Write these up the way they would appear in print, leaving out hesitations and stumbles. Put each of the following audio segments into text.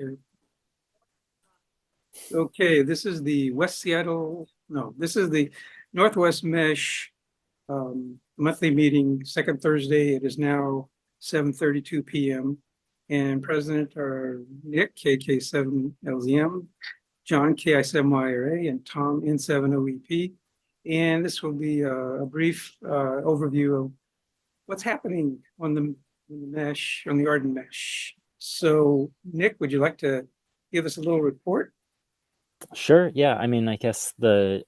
Okay. Okay, this is the West Seattle, no, this is the Northwest Mesh monthly meeting, second Thursday. It is now 7:32 p.m. And President are Nick, KK7LZM, John, KI7YRA, and Tom, N7OEP. And this will be a brief overview of what's happening on the mesh, on the AREDN mesh. So Nick, would you like to give us a little report? Sure. Yeah. I mean, I guess the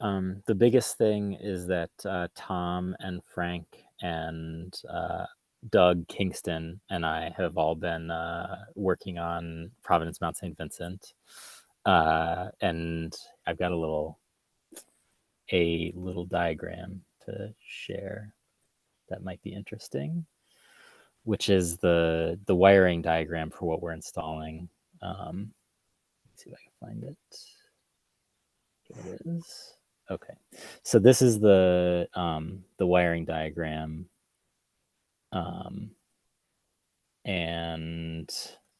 biggest thing is that Tom and Frank and Doug Kingston and I have all been working on Providence Mount St. Vincent, and I've got a little diagram to share that might be interesting, which is the wiring diagram for what we're installing. Let's see if I can find it. Here it is. Okay, so this is the wiring diagram, and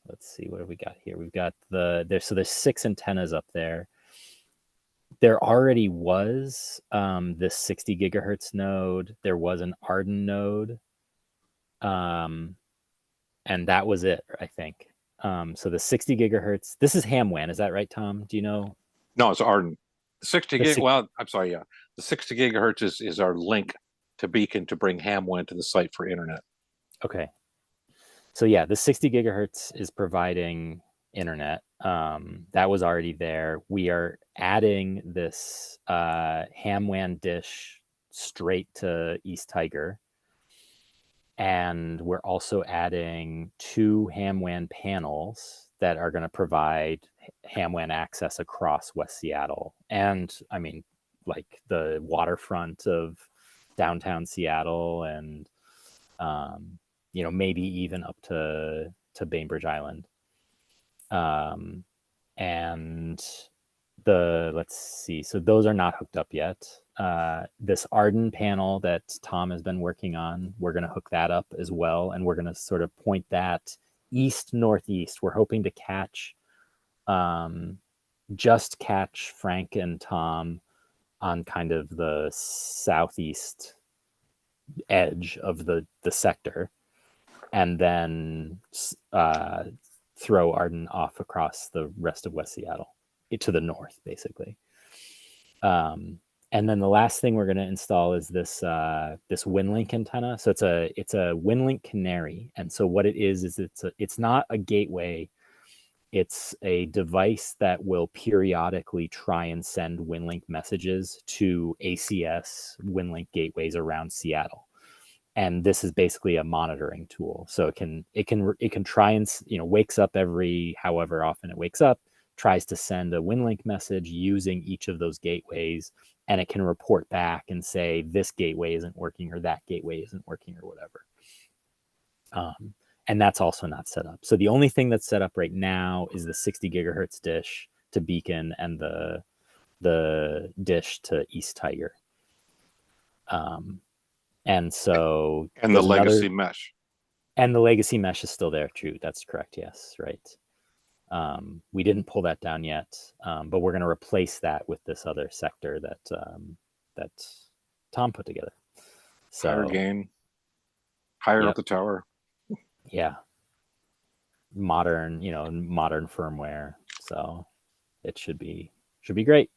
let's see, what have we got here? We've got there's 6 antennas up there. There already was this 60 gigahertz node. There was an AREDN node, and that was it, I think. So the 60 gigahertz. This is ham WAN, is that right, Tom? Do you know? No, it's AREDN. 60 gig. Well, I'm sorry. Yeah, the 60 gigahertz is our link to Beacon to bring ham WAN to the site for internet. Okay. So yeah, the 60 gigahertz is providing internet. That was already there. We are adding this ham WAN dish straight to East Tiger. And we're also adding 2 ham WAN panels that are going to provide ham WAN access across West Seattle. And I mean, like the waterfront of downtown Seattle, and maybe even up to Bainbridge Island. And let's see, so those are not hooked up yet. This AREDN panel that Tom has been working on, we're going to hook that up as well, and we're going to sort of point that east northeast. We're hoping to catch Frank and Tom on kind of the southeast edge of the sector, and then throw AREDN off across the rest of West Seattle to the north, basically. And then the last thing we're going to install is this WinLink antenna. So it's a WinLink Canary, and so what it is it's not a gateway. It's a device that will periodically try and send WinLink messages to ACS WinLink gateways around Seattle. And this is basically a monitoring tool. So it can try and, wakes up every however often it wakes up, tries to send a WinLink message using each of those gateways, and it can report back and say this gateway isn't working or that gateway isn't working or whatever. And that's also not set up. So the only thing that's set up right now is the 60 gigahertz dish to Beacon and the dish to East Tiger. And so the legacy mesh. And the legacy mesh is still there, true. That's correct. Yes, right. We didn't pull that down yet, but we're going to replace that with this other sector that Tom put together. So higher gain, higher up the tower. Yeah. Modern firmware. So it should be great.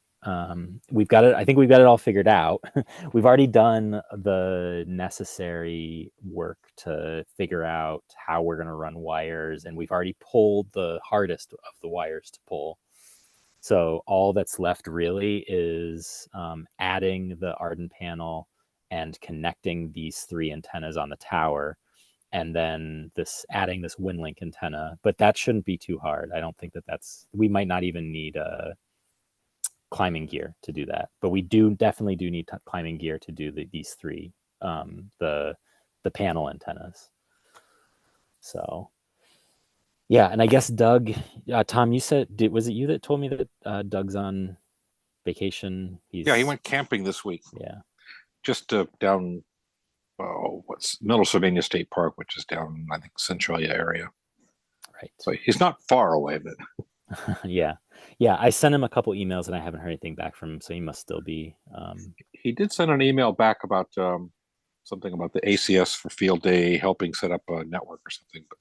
We've got it. I think we've got it all figured out. We've already done the necessary work to figure out how we're going to run wires, and we've already pulled the hardest of the wires to pull. So all that's left really is adding the AREDN panel and connecting these 3 antennas on the tower, and then adding this WinLink antenna. But that shouldn't be too hard. I don't think we might not even need climbing gear to do that, but we definitely do need climbing gear to do these 3 the panel antennas. So yeah, and I guess Doug, Tom, you said, was it you that told me that Doug's on vacation? He went camping this week. Yeah, just down what's Middle Sylvania State Park, which is down, I think, Centralia area. Right. So he's not far away, but Yeah. I sent him a couple emails and I haven't heard anything back from him, so he must still be. he did send an email back about something about the ACS for field day, helping set up a network or something, but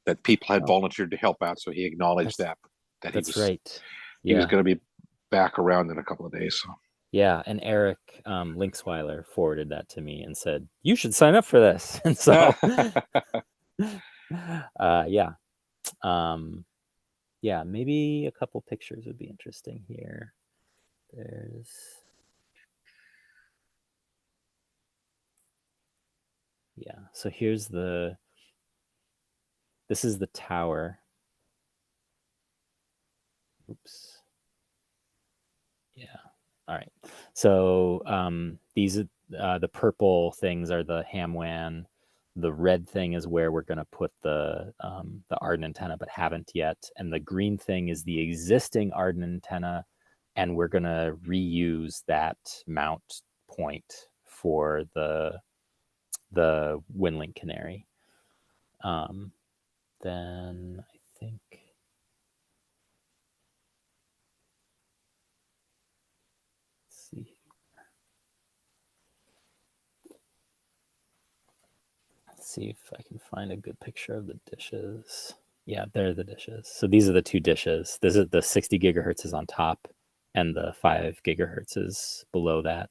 that people had volunteered to help out. So he acknowledged that That's right. He was Yeah. going to be back around in a couple of days. So. Yeah, and Eric Linksweiler forwarded that to me and said, you should sign up for this. And so, yeah. Yeah, maybe a couple pictures would be interesting here. Yeah, so here's this is the tower. Oops. Yeah. All right. So these the purple things are the ham WAN. The red thing is where we're going to put the AREDN antenna, but haven't yet. And the green thing is the existing AREDN antenna, and we're going to reuse that mount point for the WinLink Canary. Then I think. Let's see. Let's see if I can find a good picture of the dishes. Yeah, they're the dishes. So these are the two dishes. This is the 60 gigahertz is on top, and the 5 gigahertz is below that.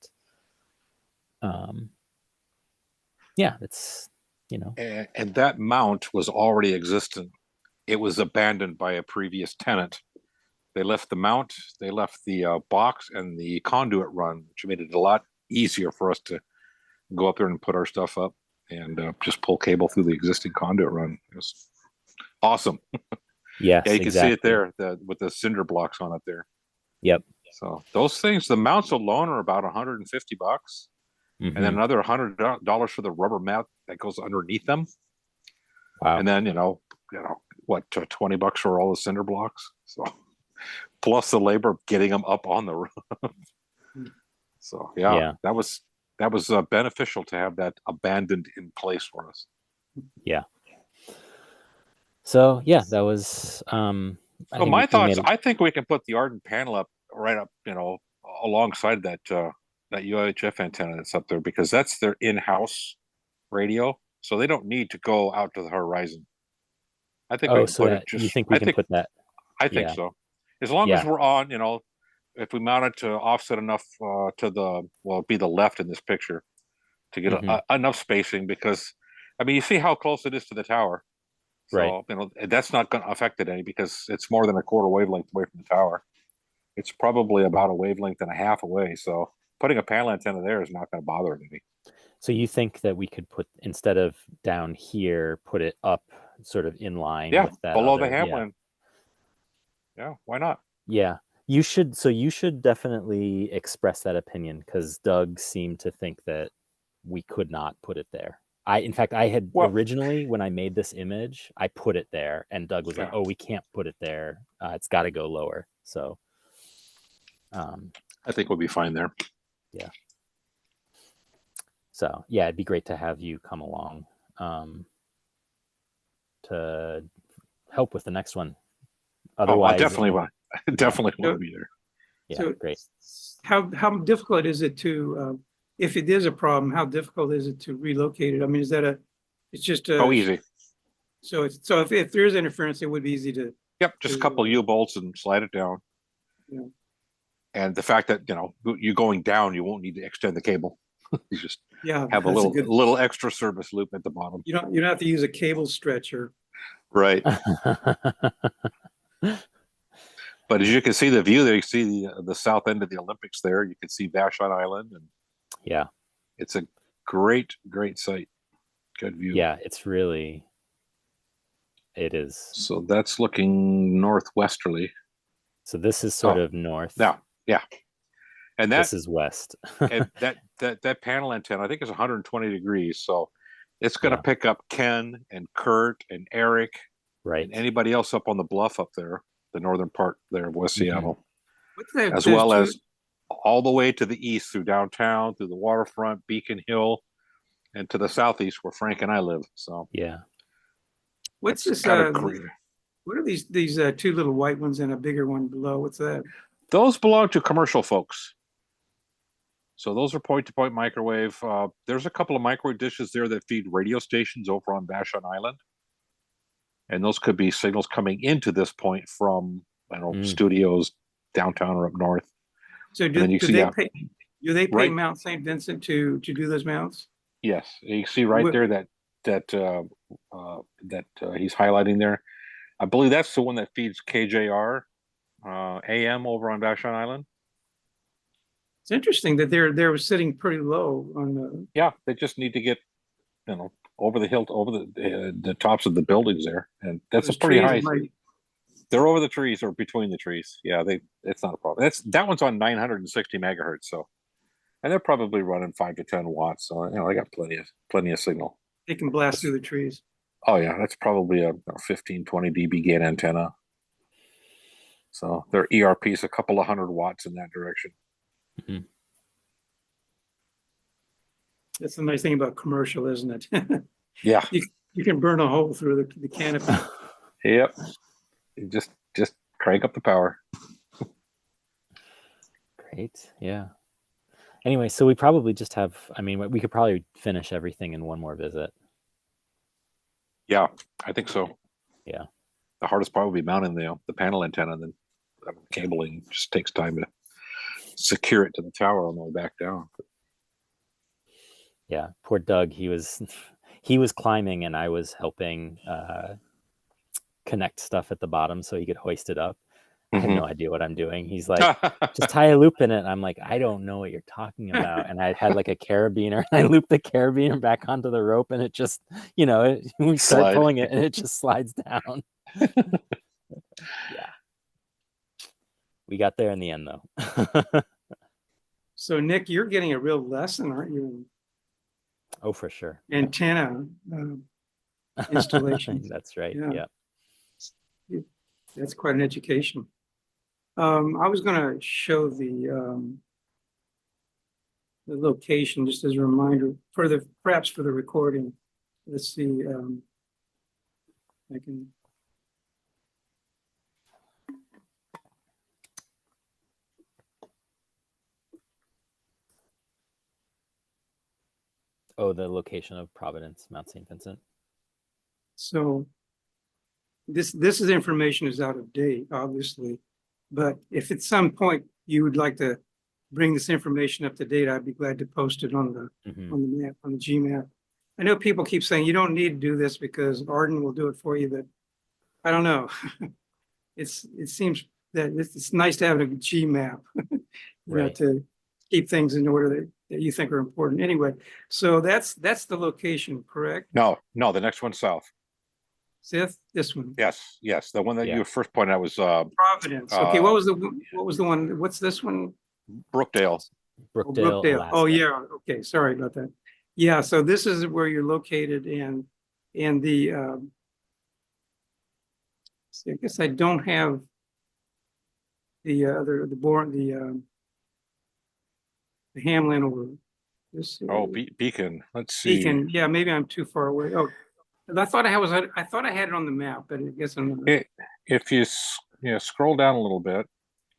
Yeah, it's, And that mount was already existent. It was abandoned by a previous tenant. They left the mount, they left the box and the conduit run, which made it a lot easier for us to go up there and put our stuff up and just pull cable through the existing conduit run. It was awesome. Yes, yeah, you can exactly. see it there with the cinder blocks on it there. Yep. So those things, the mounts alone are about $150, and then another $100 for the rubber mat that goes underneath them. Wow. And then what, $20 for all the cinder blocks. So plus the labor of getting them up on the roof. So yeah, that was beneficial to have that abandoned in place for us. Yeah. So yeah, that was. So my thoughts. I think we can put the AREDN panel up right up, alongside that that UHF antenna that's up there, because that's their in-house radio, so they don't need to go out to the horizon. I think we can put it just. You think we can put that? I think so. As long as we're on, if we mount it to offset enough to be the left in this picture to get enough spacing, because I mean, you see how close it is to the tower. So, right. That's not going to affect it any, because it's more than a quarter wavelength away from the tower. It's probably about a wavelength and a half away. So putting a panel antenna there is not going to bother it any. So you think that we could put, instead of down here, put it up sort of in line with that below the ham WAN. Yeah, why not? Yeah. You should definitely express that opinion, because Doug seemed to think that we could not put it there. In fact, I had originally, when I made this image, I put it there, and Doug was like, "Oh, we can't put it there. It's got to go lower." So, I think we'll be fine there. Yeah. So yeah, it'd be great to have you come along to help with the next one. Otherwise, I definitely want to be there. Yeah, so great. How difficult is it to, if it is a problem, how difficult is it to relocate it? I mean, it's just easy. So if there is interference, it would be easy to. Yep, just a couple of U-bolts and slide it down. Yeah. And the fact that you're going down, you won't need to extend the cable. You just have a little extra service loop at the bottom. You don't have to use a cable stretcher. Right. But as you can see the view there, you see the south end of the Olympics there. You can see Vashon Island, and yeah, it's a great site. Good view. Yeah, it is. So that's looking northwesterly. So this is sort of north. Yeah. And this is west. And that panel antenna, I think, is 120 degrees. So it's going to pick up Ken and Kurt and Eric, right, and anybody else up on the bluff up there, the northern part there of West Seattle, as well as all the way to the east through downtown, through the waterfront, Beacon Hill, and to the southeast where Frank and I live. So what's this? What are these two little white ones and a bigger one below? What's that? Those belong to commercial folks. So those are point-to-point microwave. There's a couple of microwave dishes there that feed radio stations over on Vashon Island. And those could be signals coming into this point from, I don't know, studios downtown or up north. So do they pay Mount St. Vincent to do those mounts? Yes, you see right there that he's highlighting there. I believe that's the one that feeds KJR AM over on Vashon Island. It's interesting that they're sitting pretty low on the. Yeah, they just need to get, over the hill, over the tops of the buildings there, and that's a pretty high. They're over the trees or between the trees. Yeah, it's not a problem. That one's on 960 megahertz, so, and they're probably running 5 to 10 watts. So they got plenty of signal. They can blast through the trees. Oh yeah, that's probably a 15, 20 dB gain antenna. So their ERP is a couple of 100 watts in that direction. Mm-hmm. That's the nice thing about commercial, isn't it? Yeah. You can burn a hole through the canopy. Yep. You just crank up the power. Great. Yeah. Anyway, so we probably just have, we could probably finish everything in one more visit. Yeah, I think so. Yeah. The hardest part will be mounting the panel antenna, and then cabling just takes time to secure it to the tower on the way back down. Yeah, poor Doug. He was climbing, and I was helping connect stuff at the bottom so he could hoist it up. I have no idea what I'm doing. He's like, just tie a loop in it. I'm like, I don't know what you're talking about. And I had like a carabiner, and I looped the carabiner back onto the rope, and it just, we start pulling it, and it just slides down. Yeah. We got there in the end, though. So, Nick, you're getting a real lesson, aren't you? Oh, for sure. Antenna installation. That's right. Yeah. Yeah. That's quite an education. I was going to show the location just as a reminder perhaps for the recording. Let's see. I can. Oh, the location of Providence, Mount St. Vincent. So this is information is out of date, obviously, but if at some point you would like to bring this information up to date, I'd be glad to post it on the on the map, on the GMAP. I know people keep saying you don't need to do this because AREDN will do it for you, but I don't know. It seems that it's nice to have a GMAP, right, to keep things in order that you think are important. Anyway, so that's the location, correct? No, the next one's south. Sith, this one. Yes, the one that you first pointed out was Providence. Okay, what was the one? What's this one? Brookdale. Brookdale. Alaska. Oh yeah. Okay, sorry about that. Yeah, so this is where you're located, and the see, I guess I don't have the Hamlin over this. Beacon. Let's see. Beacon. Yeah, maybe I'm too far away. Oh, I thought I had it on the map, but I guess I'm not. If you scroll down a little bit,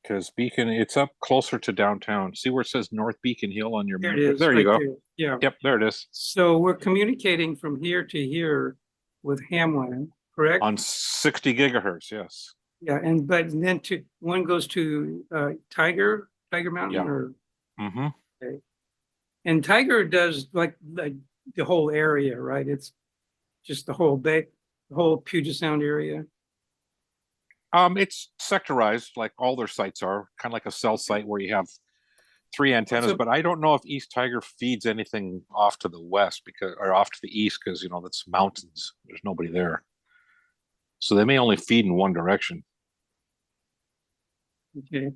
because Beacon, it's up closer to downtown. See where it says North Beacon Hill on your map? There you go. There. Yeah. Yep, there it is. So we're communicating from here to here with Hamlin, correct? On 60 gigahertz, yes. Yeah, but then one goes to Tiger Mountain, or okay. And Tiger does like the whole area, right? It's just the whole Puget Sound area. It's sectorized like all their sites are, kind of like a cell site where you have 3 antennas, but I don't know if East Tiger feeds anything off to the west or off to the east, because that's mountains. There's nobody there. So they may only feed in one direction. Okay.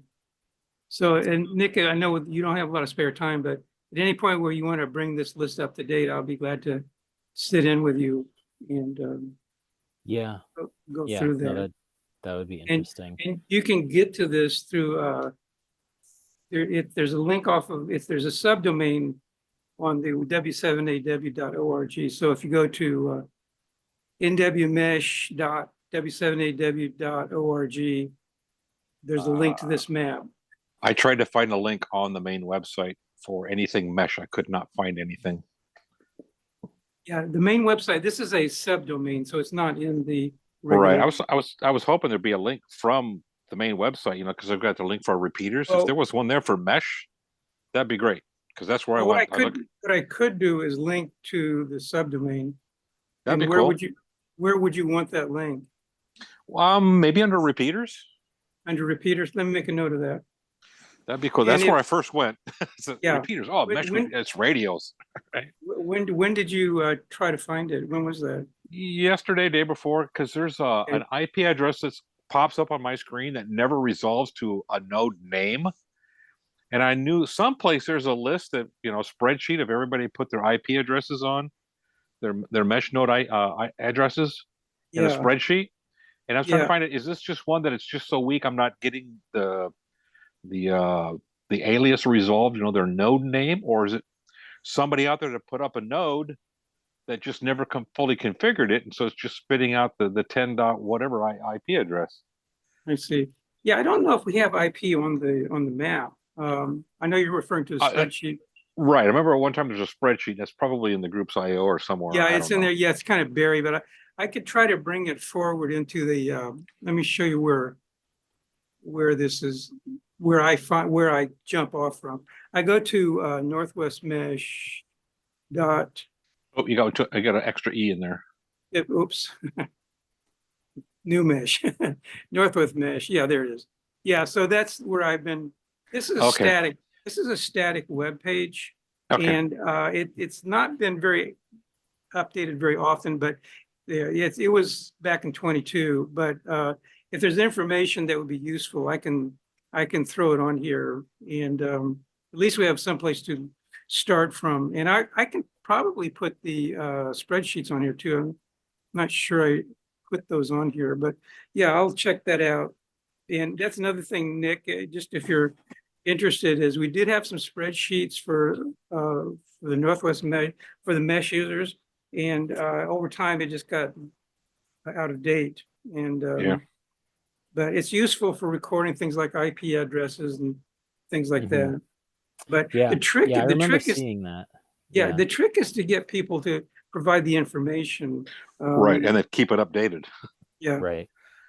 So, and Nick, I know you don't have a lot of spare time, but at any point where you want to bring this list up to date, I'll be glad to sit in with you and go through that. That would be interesting. And you can get to this through there's a link off of there's a subdomain on the w7aw.org. So if you go to nwmesh.wordpress.com, w7aw.org. There's a link to this map. I tried to find a link on the main website for anything mesh. I could not find anything. Yeah, the main website, this is a subdomain, so it's not in the Right. regular. I was hoping there'd be a link from the main website, you know, because I've got the link for repeaters. Well- If there was one there for mesh, that'd be great. Because that's where I What went. what I could do is link to the subdomain. That'd be And where cool. where would you want that link? Maybe under repeaters. Under repeaters? Let me make a note of that. That'd be cool. And That's where if- I first went. So Yeah. repeaters. Oh, When- mesh. when- It's radios. When did you try to find it? When was that? Yesterday, day before, because there's Okay. an IP address that pops up on my screen that never resolves to a node name. And I knew someplace there's a list that, you know, spreadsheet of everybody put their IP addresses on, their mesh node addresses in a Yeah, spreadsheet. And I was trying Yeah. to find it. Is this just one that it's just so weak I'm not getting the alias resolved, you know, their node name, or is it somebody out there to put up a node that just never fully configured it, and so it's just spitting out the 10 dot whatever IP address. I see. Yeah, I don't know if we have IP on the map. I know you're referring to the spreadsheet. Right. I remember at one time there's a spreadsheet that's probably in the group's IO or somewhere. Yeah, I it's don't in know. there. Yeah, it's kind of buried, but I could try to bring it forward into the, let me show you where this is, where I jump off from. I go to Northwest Mesh dot, Oh, I got an extra E in there. oops. New mesh, Northwest Mesh. Yeah, there it is. Yeah, so that's where I've been. This is a Okay. static. This is a static web page, Okay. and it's not been very updated very often. But yeah, it was back in 22. But if there's information that would be useful, I can throw it on here, and at least we have someplace to start from. And I can probably put the spreadsheets on here too. I'm not sure I put those on here, but yeah, I'll check that out. And that's another thing, Nick, just if you're interested, is we did have some spreadsheets for the Northwest Mesh, for the mesh users. And over time, it just got out of date. And Yeah. but it's useful for recording things like IP addresses and things like that. But Yeah. the trick, Yeah, I the remember trick is, seeing that. yeah, the trick is to get people to provide the information. Right. And then keep it updated. Yeah, Right.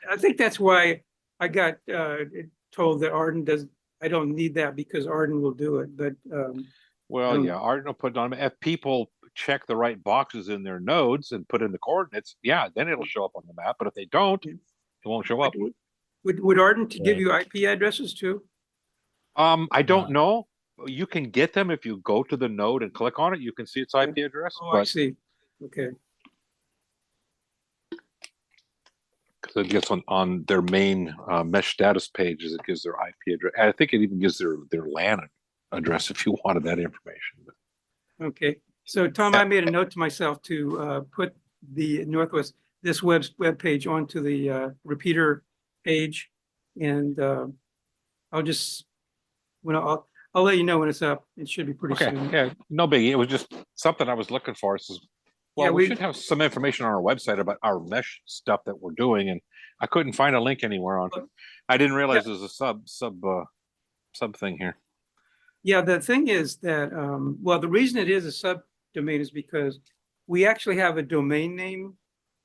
I think that's why I got told that I don't need that because Arden will do it. But Well, yeah, Arden will put it on. If people check the right boxes in their nodes and put in the coordinates, yeah, then it'll show up on the map. But if they don't, it won't show up. would Arden to give Right. you IP addresses too? I don't know. You can get them if you go to the node and click on it. You can see its IP address, Oh, I but see. Okay. because it gets on their main mesh status pages, it gives their IP address. I think it even gives their LAN address if you wanted that information. Okay. So Tom, I made a note to myself to put the Northwest, this web page onto the repeater page. And I'll just, I'll let you know when it's up. It should be pretty Okay, soon. yeah, no biggie. It was just something I was looking for. Says, well, Yeah, we we- should have some information on our website about our mesh stuff that we're doing, and I couldn't find a link anywhere on. I didn't realize there's a sub thing here. Yeah, the thing is that, well, the reason it is a subdomain is because we actually have a domain name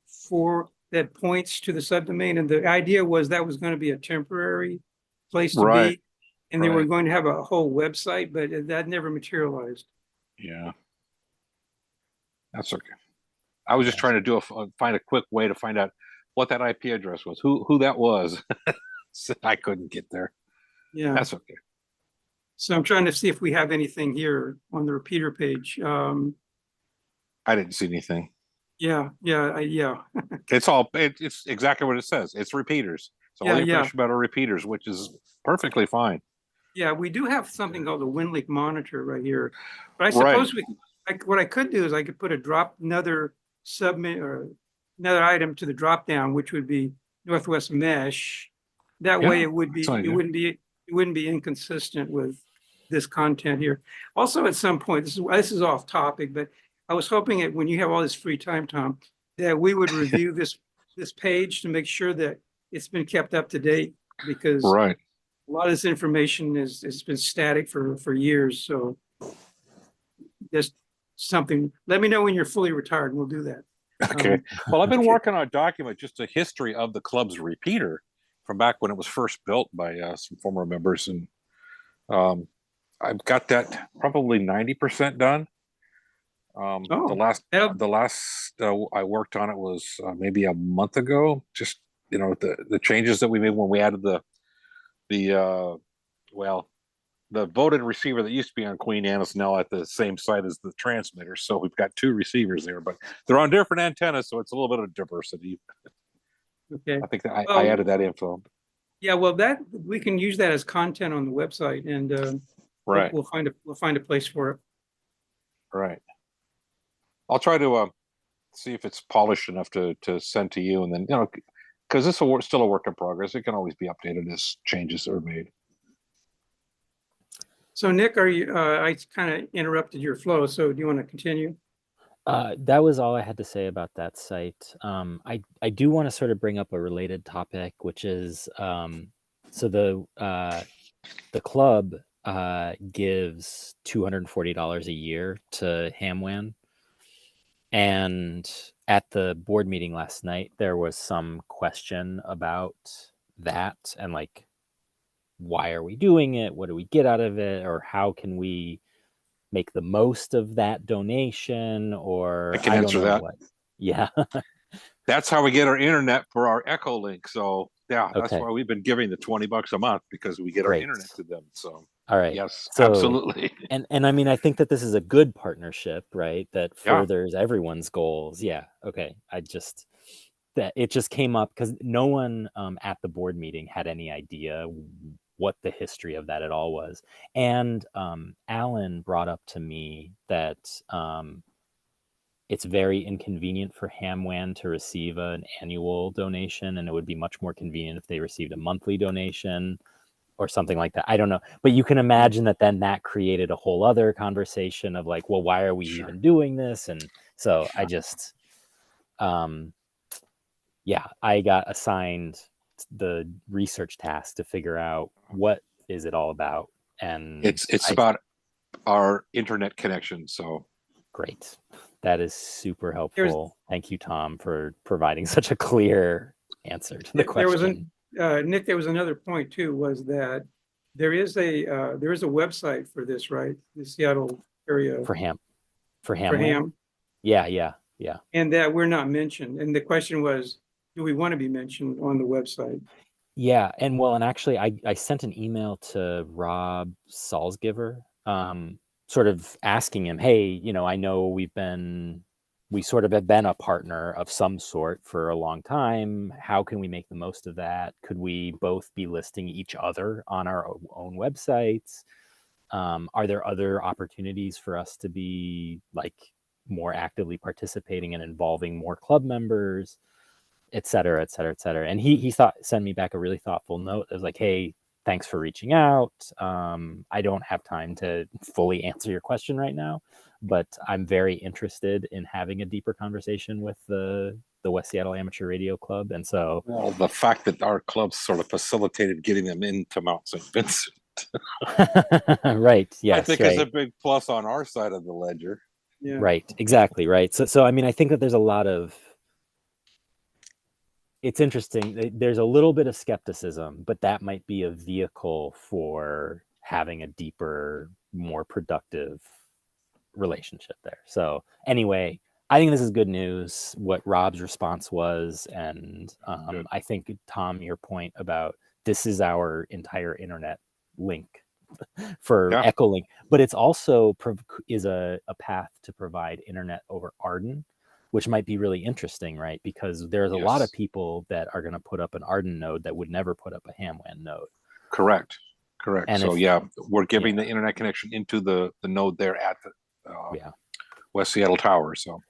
for that points to the subdomain. And the idea was that was going to be a temporary place to Right, be. And they were right. going to have a whole website, but that never materialized. Yeah, that's okay. I was just trying to find a quick way to find out what that IP address was, who that was. So I couldn't get there. Yeah. That's okay. So I'm trying to see if we have anything here on the repeater page. I didn't see anything. Yeah. It's exactly what it says. It's repeaters. So all the Yeah. information about our repeaters, which is perfectly fine. Yeah, we do have something called the WinLink monitor right here. But I suppose what I could do is I could put another submit or another item to the drop down, which would be Northwest Mesh. That way Yeah, it would be, that's an idea. it wouldn't be inconsistent with this content here. Also, at some point, this is off topic, but I was hoping that when you have all this free time, Tom, that we would review this this page to make sure that it's been kept up to date, because Right. a lot of this information has been static for years. So just something, let me know when you're fully retired and we'll do that. Okay. Well, I've been working on a document, just a history of the club's repeater from back when it was first built by some former members, and I've got that probably 90% done. The Oh, last that'll- I worked on it was maybe a month ago. Just the changes that we made when we added the the voted receiver that used to be on Queen Anne is now at the same site as the transmitter. So we've got two receivers there, but they're on different antennas, so it's a little bit of diversity. okay. I think that I Well, added that info. Yeah, well, that we can use that as content on the website, and Right, we'll find a place for it. right. I'll try to see if it's polished enough to send to you, and then because this is still a work in progress. It can always be updated as changes are made. So Nick, are you? I kind of interrupted your flow. So do you want to continue? That was all I had to say about that site. I do want to sort of bring up a related topic, which is so the club gives $240 a year to Hamwan, and at the board meeting last night, there was some question about that and like, why are we doing it? What do we get out of it? Or how can we make the most of that donation? Or I can don't answer know that. what. Yeah. That's how we get our internet for our Echo link. So yeah, that's Okay. why we've been giving the $20 a month, because we get Great. our internet to them. So All right. yes, So, absolutely. and I mean, I think that this is a good partnership, right? That Yeah. furthers everyone's goals. Yeah. Okay. That it just came up because no one at the board meeting had any idea what the history of that at all was. And Alan brought up to me that it's very inconvenient for Hamwan to receive an annual donation, and it would be much more convenient if they received a monthly donation or something like that. I don't know. But you can imagine that then that created a whole other conversation of like, well, why are we Sure. even doing this? And so I just, yeah, I got assigned the research task to figure out what is it all about. And It's about our internet connection. So great. That is super helpful. Thank you, Tom, for providing such a clear answer to the question. Nick, there was another point too, was that there is a website for this, right? The Seattle area For for Hamwan? Ham, Yeah. and that we're not mentioned. And the question was, do we want to be mentioned on the website? Yeah, and actually, I sent an email to Rob Salzgiver, sort of asking him, hey, I know we sort of have been a partner of some sort for a long time. How can we make the most of that? Could we both be listing each other on our own websites? Are there other opportunities for us to be like more actively participating and involving more club members? Et cetera, et cetera, et cetera. And he sent me back a really thoughtful note. It was like, hey, thanks for reaching out. I don't have time to fully answer your question right now, but I'm very interested in having a deeper conversation with the West Seattle Amateur Radio Club. And so, well, the fact that our club sort of facilitated getting them into Mount St. Vincent, right, yes, I think right. is a big plus on our side of the ledger. Yeah. Right, exactly, right. So I mean, I think that there's a lot of, it's interesting. There's a little bit of skepticism, but that might be a vehicle for having a deeper, more productive relationship there. So anyway, I think this is good news, what Rob's response was. And I think, Tom, your point about this is our entire internet link for Echolink, but it's also is a path to provide internet over AREDN, which might be really interesting, right? Because there's a lot of people that are going to put up an AREDN node that would never put up a Hamwan node. Correct. And so we're giving the internet connection into the node there at the West Seattle Tower. So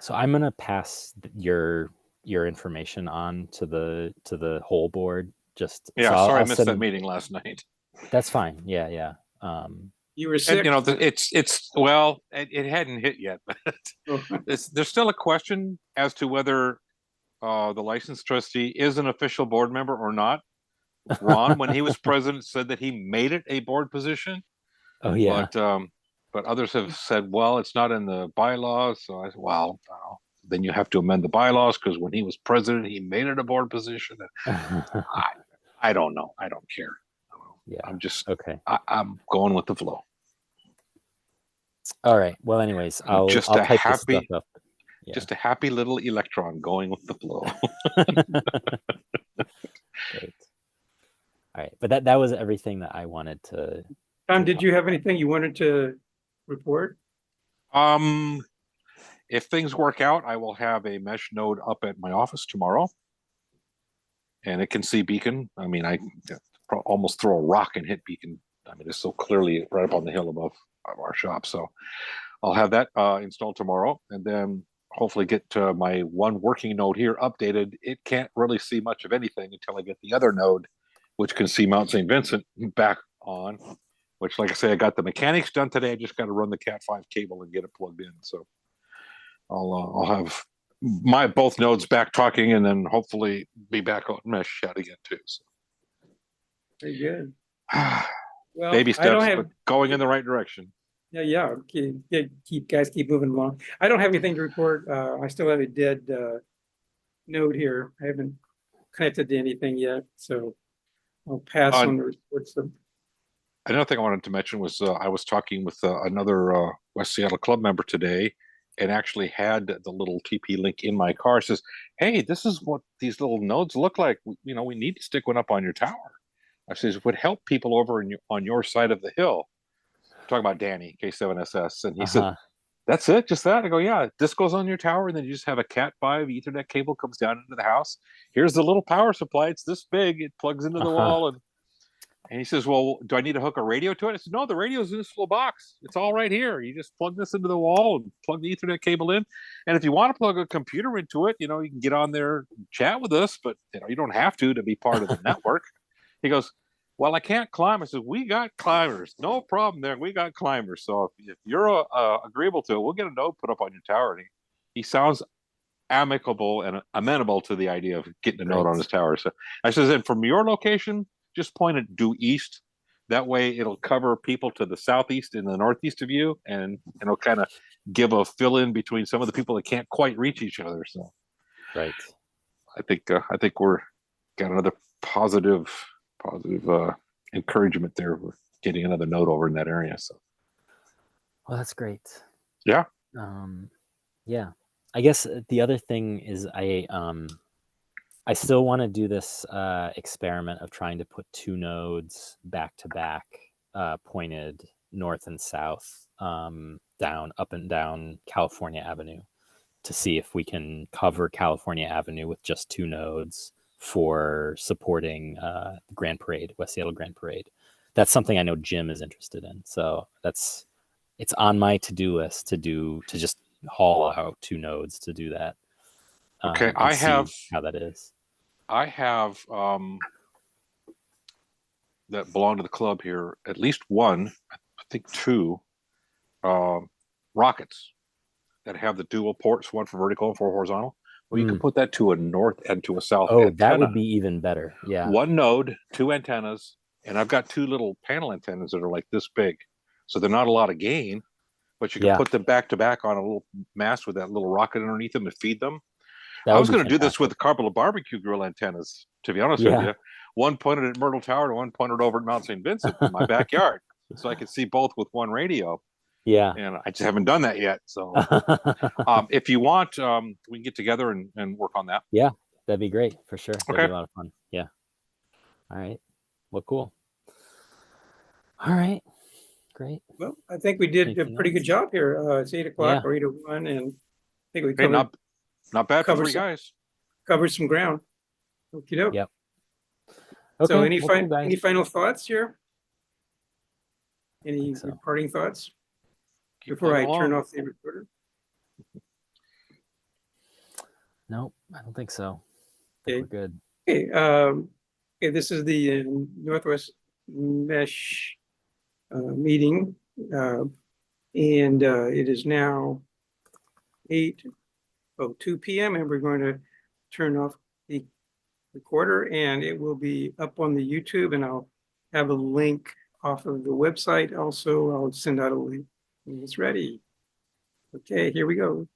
so I'm going to pass your information on to the whole board. Just sorry, I missed that meeting last night. That's fine. Yeah. You were sick. And, it's it hadn't hit yet, but there's still a question as to whether the license trustee is an official board member or not. Ron, when he was president, said that he made it a board position, Oh yeah. but others have said, well, it's not in the bylaws. So I said, well, no. Then you have to amend the bylaws because when he was president, he made it a board position. I don't know. I don't care. Yeah. I'm just Okay. I'm going with the flow. All right. Well, anyways, I'll Just I'll a type this happy- stuff up. Yeah. Just a happy little electron going with the flow. Great. All right, but that was everything that I wanted to. Tom, did you have anything you wanted to report? If things work out, I will have a mesh node up at my office tomorrow, and it can see beacon. I mean, I almost throw a rock and hit beacon. I mean, it's so clearly right up on the hill above our shop. So I'll have that installed tomorrow, and then hopefully get my one working node here updated. It can't really see much of anything until I get the other node, which can see Mount St. Vincent, back on. Which, like I say, I got the mechanics done today. I just got to run the Cat5 cable and get it plugged in. So I'll have my both nodes back talking, and then hopefully be back on mesh chat again too. So. Very good. Well, Baby I don't steps, have, but going in the right direction. yeah, keep moving along. I don't have anything to report. I still have a dead node here. I haven't connected to anything yet, so I'll pass on the reports. Another thing I wanted to mention was I was talking with another West Seattle club member today, and actually had the little TP link in my car. Says, "Hey, this is what these little nodes look like. We need to stick one up on your tower." I says, "It would help people over on your side of the hill." I'm talking about Danny K7SS, and he said, "That's it, just that?" I go, "Yeah, this goes on your tower, and then you just have a Cat5 Ethernet cable comes down into the house. Here's the little power supply. It's this big. It plugs into the wall." And he says, "Well, do I need to hook a radio to it?" I said, "No, the radio's in this little box. It's all right here. You just plug this into the wall and plug the Ethernet cable in. And if you want to plug a computer into it, you can get on there and chat with us, but you don't have to be part of the network." He goes, "Well, I can't climb." I said, "We got climbers. No problem there. We got climbers. So if you're agreeable to it, we'll get a node put up on your tower." And he sounds amicable and amenable to the idea of getting a node on his tower. So I says, "And from your location, just point it due east. That way it'll cover people to the southeast and the northeast of you, and it'll kind of give a fill in between some of the people that can't quite reach each other." So Right. I think we're got another positive encouragement there. We're getting another node over in that area. So Well, that's great. yeah. Yeah. I guess the other thing is I still want to do this experiment of trying to put two nodes back to back, pointed north and south, up and down California Avenue, to see if we can cover California Avenue with just two nodes for supporting the Grand Parade, West Seattle Grand Parade. That's something I know Jim is interested in. So it's on my to-do list to just haul out two nodes to do that. Okay, I have how that is. I have that belong to the club here, at least one, I think two, rockets that have the dual ports, one for vertical and for horizontal. Well, you can put that to a north and to a south antenna. That would be even better. Yeah. One node, two antennas, and I've got two little panel antennas that are like this big. So they're not a lot of gain, but you can put them back to back on a little mast with that little rocket underneath them and feed them. I was going to do this with a couple of barbecue grill antennas, to be honest with you. One pointed at Myrtle Tower and one pointed over at Mount St. Vincent in my backyard. So I could see both with one radio. Yeah. And I just haven't done that yet. So if you want, we can get together and work on that. Yeah, that'd be great for sure. That'd Okay. be a lot of fun. Yeah. All right. Well, cool. All right. Great. Well, I think we did a pretty good job here. It's 8 o'clock or 8:01, and I think we covered, not bad for three guys. Covered some ground. Okie doke. Yep. Okay. So any final thoughts here? Any parting thoughts before I turn off the recorder? Nope, I don't think so. I think we're good. Okay. Okay, this is the Northwest Mesh meeting, and it is now 8:02 p.m. and we're going to turn off the recorder, and it will be up on the YouTube, and I'll have a link off of the website. Also, I'll send out a link when it's ready. Okay, here we go.